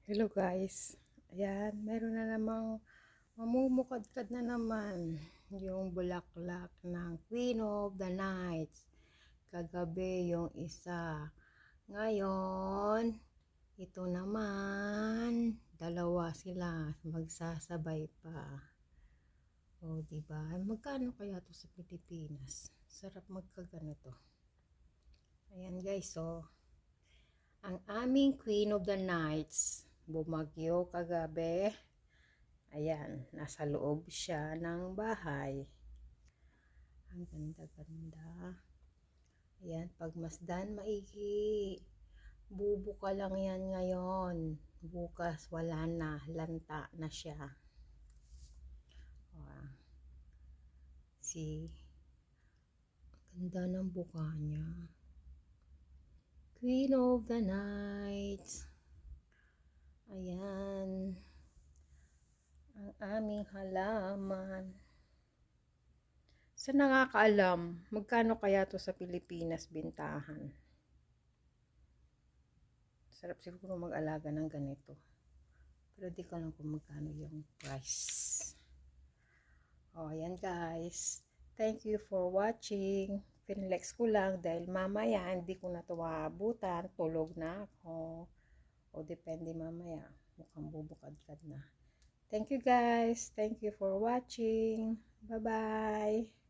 Hello guys. Ayan, meron na namang mamumukadkad na naman yung bulaklak ng Queen of the Nights. Kagabi yung isa. Ngayon, ito naman, dalawa sila, magsasabay pa. O, diba? Magkano kaya to sa Pilipinas? Sarap magkaganito. Ayan guys, so, ang aming Queen of the Nights, bumagyo kagabi. Ayan, nasa loob siya ng bahay. Ang ganda-ganda. Ayan, pagmasdan maigi. Bubuka lang yan ngayon. Bukas wala na, lanta na siya. Oh, see? Ganda ng buka niya. Queen of the Nights. Ayan. Ang aming halaman. Sa nakakaalam, magkano kaya to sa Pilipinas bintahan? Sarap siguro mag-alaga ng ganito. Pero di ko alam kung magkano yung price. O, ayan guys. Thank you for watching. Finlex ko lang dahil mamaya hindi ko na ito maabutan. Tulog na ako. O depende mamaya. Mukhang bubukad-kad na. Thank you guys. Thank you for watching. Bye-bye.